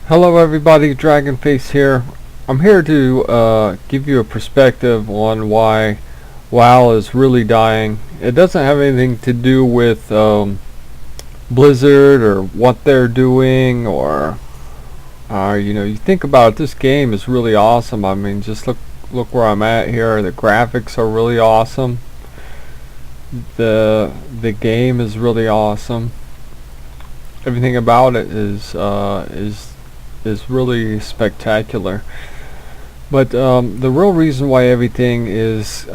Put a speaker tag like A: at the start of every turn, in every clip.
A: Hello everybody, Dragonface here. I'm here to give you a perspective on why WoW is really dying. It doesn't have anything to do with Blizzard or what they're doing or you think about it, this game is really awesome. I mean, just look where I'm at here. The graphics are really awesome. The game is really awesome. Everything about it is really spectacular. But the real reason why everything is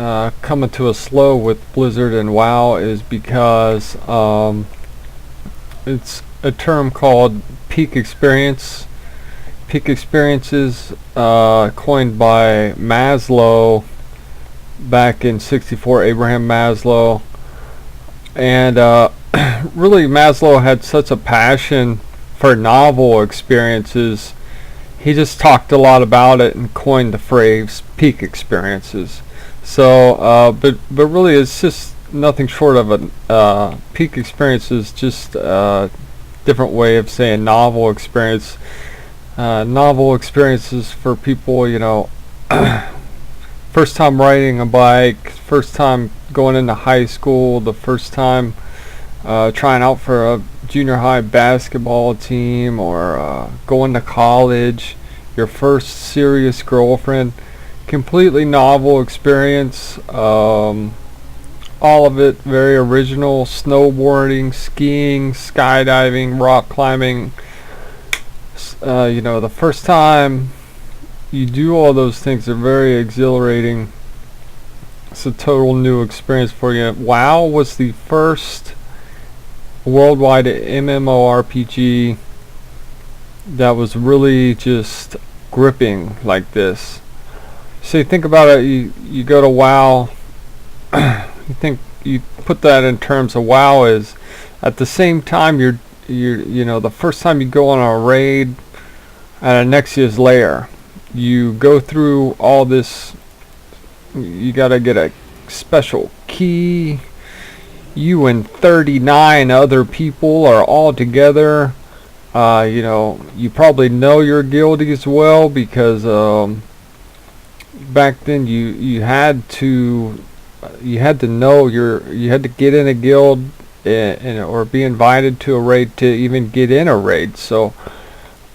A: coming to a slow with Blizzard and WoW is because it's a term called peak experience. Peak experiences coined by Maslow back in '64, Abraham Maslow. And really Maslow had such a passion for novel experiences. He just talked a lot about it and coined the phrase peak experiences. So but really it's just nothing short of a peak experience is just a different way of saying novel experience. Novel experiences for people, first time riding a bike, first time going into high school, the first time trying out for a junior high basketball team, or going to college, your first serious girlfriend. Completely novel experience. All of it very original. Snowboarding, skiing, skydiving, rock climbing. The first time you do all those things are very exhilarating. It's a total new experience for you. WoW was the first worldwide MMORPG that was really just gripping like this. So think about it, you go to WoW, you put that in terms of WoW is at the same time you're the first time you go on a raid at a Nexia's lair, you go through all this, you gotta get a special key. You and 39 other people are all together. You probably know your guildies well because back then you had to know you had to get in a guild or be invited to a raid to even get in a raid. So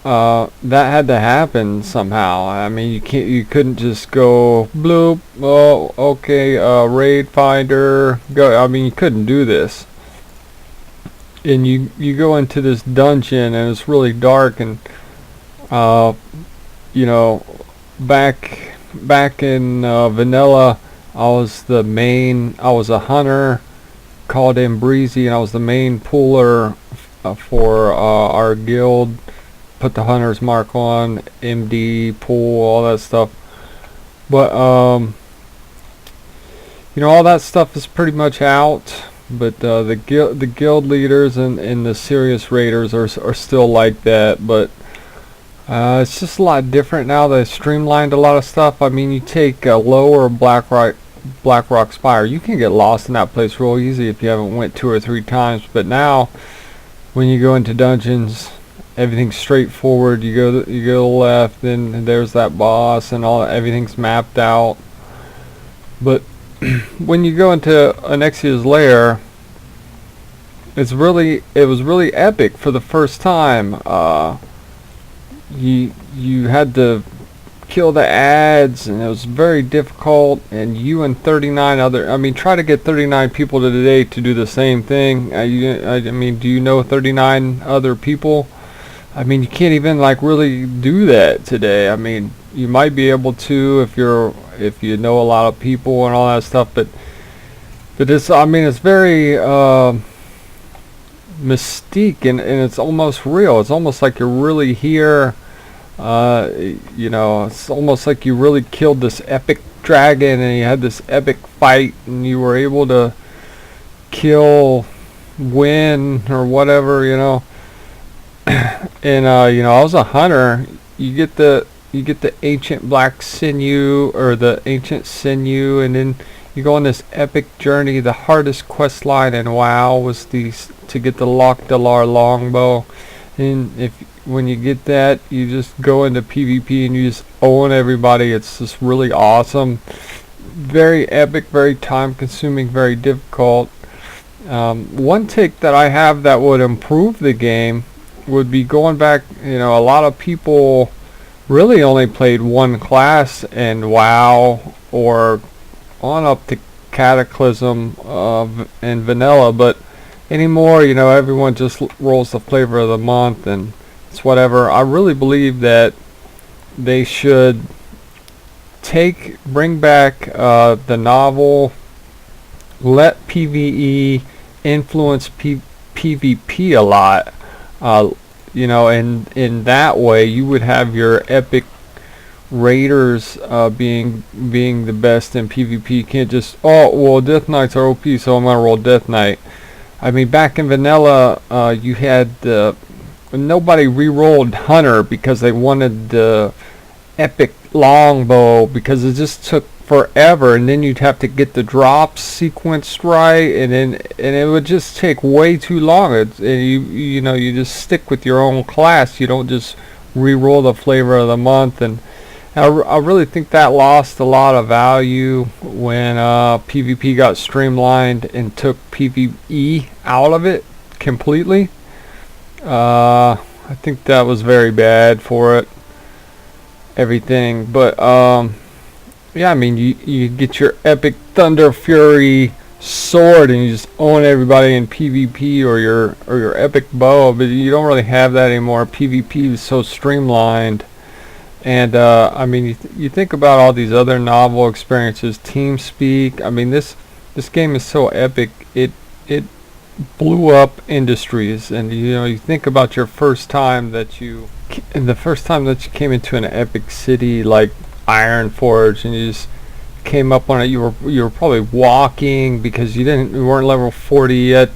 A: that had to happen somehow. I mean, you couldn't just go bloop. Oh, okay, raid finder, go. I mean, you couldn't do this. And you go into this dungeon and it's really dark, and back in vanilla, I was a hunter called in Breezy, and I was the main puller for our guild. Put the hunter's mark on, MD, pool, all that stuff. But all that stuff is pretty much out. But the guild leaders and the serious raiders are still like that. But it's just a lot different now. They've streamlined a lot of stuff. I mean, you take Low or Blackrock Spire, you can get lost in that place real easy if you haven't went 2 or 3 times. But now, when you go into dungeons, everything's straightforward. You go left, then there's that boss, and everything's mapped out. But when you go into Anexia's lair, it was really epic for the first time. You had to kill the ads, and it was very difficult. And you and 39 other, I mean, try to get 39 people today to do the same thing. I mean, do you know 39 other people? I mean, you can't even really do that today. I mean, you might be able to if you know a lot of people and all that stuff, but it's, I mean, it's very mystique, and it's almost real. It's almost like you're really here. It's almost like you really killed this epic dragon, and you had this epic fight, and you were able to win or whatever. And I was a hunter. You get the ancient black sinew, or the ancient sinew, and then you go on this epic journey. The hardest quest line in WoW was to get the Loch Delar longbow, And if when you get that, you just go into PvP and you just own everybody. It's just really awesome. Very epic, very time consuming, very difficult. One take that I have that would improve the game would be going back. A lot of people really only played one class in WoW or on up to Cataclysm and Vanilla, but anymore, everyone just rolls the flavor of the month and it's whatever. I really believe that they should bring back the novel, let PvE influence PvP a lot. And in that way, you would have your epic raiders being the best in PvP. You can't just, oh well, Death Knights are OP, so I'm gonna roll Death Knight. I mean, back in Vanilla, you had nobody re-rolled Hunter because they wanted the epic longbow because it just took forever, and then you'd have to get the drops sequenced right, and it would just take way too long. You just stick with your own class. You don't just re-roll the flavor of the month. And I really think that lost a lot of value when PvP got streamlined and took PvE out of it completely. I think that was very bad for it. Everything, but yeah, I mean, you get your epic Thunder Fury sword and you just own everybody in PvP, or your epic bow, but you don't really have that anymore. PvP is so streamlined. And I mean, you think about all these other novel experiences, TeamSpeak. I mean, this game is so epic. It blew up industries. And you think about the first time that you came into an epic city like Ironforge, and you just came up on it. You were probably walking because you weren't level 40 yet,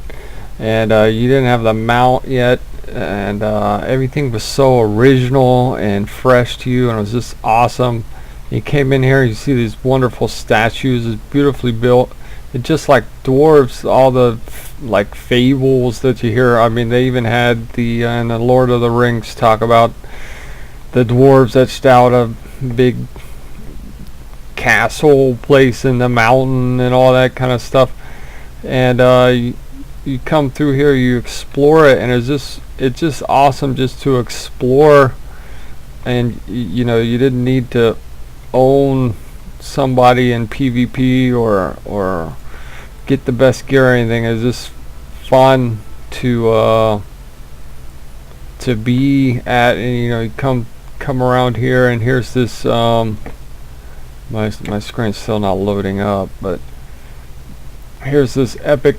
A: and you didn't have the mount yet. And everything was so original and fresh to you, and it was just awesome. You came in here, you see these wonderful statues, it's beautifully built. It's just like dwarves, all the like fables that you hear. I mean, they even had in the Lord of the Rings talk about the dwarves etched out a big castle place in the mountain and all that kind of stuff. And you come through here, you explore it, and it's just awesome just to explore. And you didn't need to own somebody in PvP or get the best gear or anything. It's just fun to be at. And you come around here, and here's this my screen's still not loading up, but here's this epic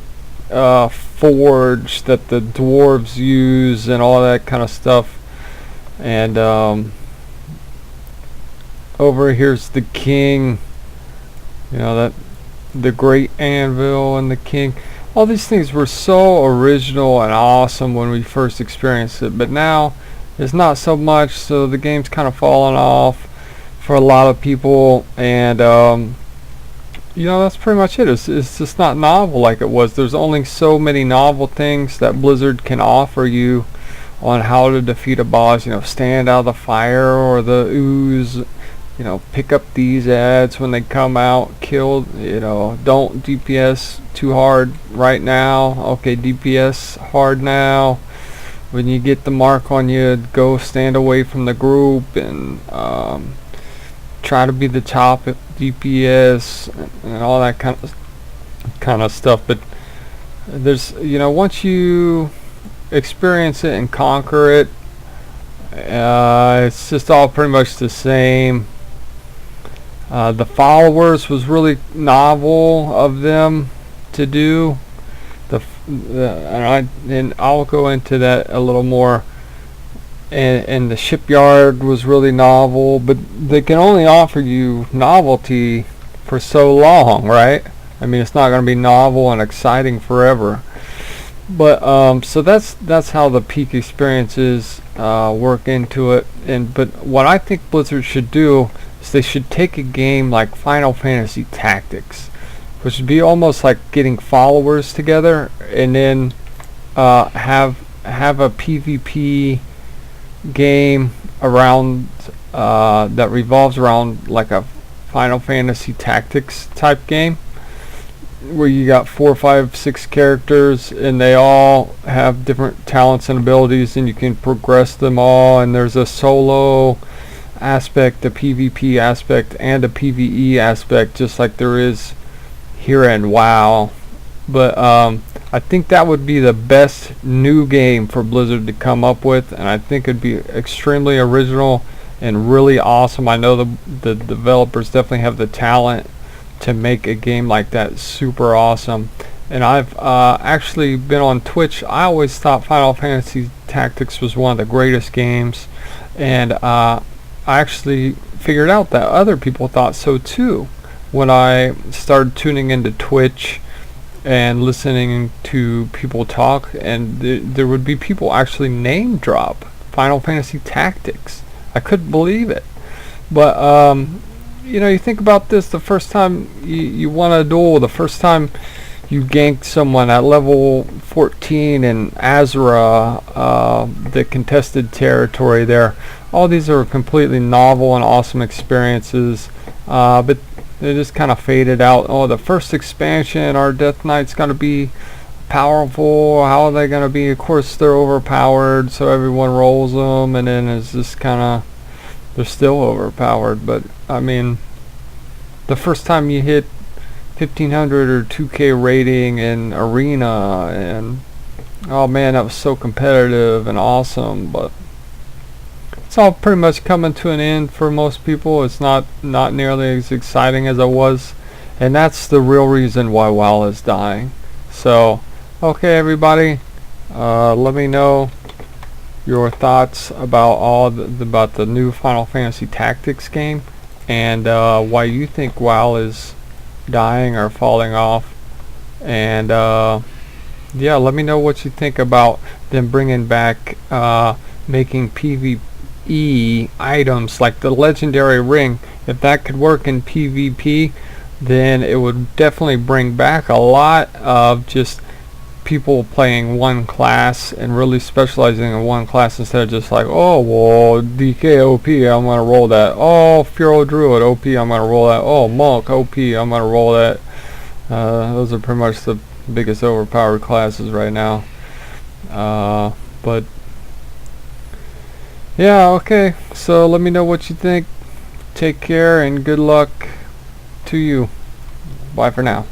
A: forge that the dwarves use and all that kind of stuff. And over here's the king, that the great anvil and the king. All these things were so original and awesome when we first experienced it, but now it's not so much. So the game's kind of fallen off for a lot of people, and that's pretty much it. It's just not novel like it was. There's only so many novel things that Blizzard can offer you on how to defeat a boss. Stand out of the fire or the ooze. Pick up these ads when they come out. Kill. Don't DPS too hard right now. Okay, DPS hard now. When you get the mark on you, go stand away from the group and try to be the top at DPS and all that kind of stuff. But there's once you experience it and conquer it, it's just all pretty much the same. The followers was really novel of them to do. And I'll go into that a little more. And the shipyard was really novel, but they can only offer you novelty for so long, right? I mean, it's not going to be novel and exciting forever. But so that's how the peak experiences work into it. But what I think Blizzard should do is they should take a game like Final Fantasy Tactics, which would be almost like getting followers together, and then have have a PvP game around that revolves around like a Final Fantasy Tactics type game, where you got 4, 5, 6 characters and they all have different talents and abilities, and you can progress them all, and there's a solo aspect, a PvP aspect, and a PvE aspect, just like there is here in WoW. But I think that would be the best new game for Blizzard to come up with, and I think it'd be extremely original and really awesome. I know the developers definitely have the talent to make a game like that super awesome. And I've actually been on Twitch. I always thought Final Fantasy Tactics was one of the greatest games, and I actually figured out that other people thought so too when I started tuning into Twitch and listening to people talk, and there would be people actually name drop Final Fantasy Tactics. I couldn't believe it. But you think about this: the first time you won a duel, the first time you ganked someone at level 14 in Azura, the contested territory there. All these are completely novel and awesome experiences, but they just kind of faded out. Oh, the first expansion, our Death Knight's going to be powerful. How are they going to be? Of course, they're overpowered, so everyone rolls them, and then it's just kind of, they're still overpowered. But, I mean, the first time you hit 1500 or 2K rating in Arena, and, oh man, that was so competitive and awesome, but it's all pretty much coming to an end for most people. It's not nearly as exciting as it was, and that's the real reason why WoW is dying. So, okay, everybody, let me know your thoughts about about the new Final Fantasy Tactics game, and why you think WoW is dying or falling off. And yeah, let me know what you think about them bringing back making PvP items like the legendary ring. If that could work in PvP, then it would definitely bring back a lot of just people playing one class and really specializing in one class, instead of just like, oh well, DK OP, I'm gonna roll that. Oh, Furo Druid OP, I'm gonna roll that. Oh, Monk OP, I'm gonna roll that. Those are pretty much the biggest overpowered classes right now. But yeah, okay, so let me know what you think. Take care and good luck to you. Bye for now.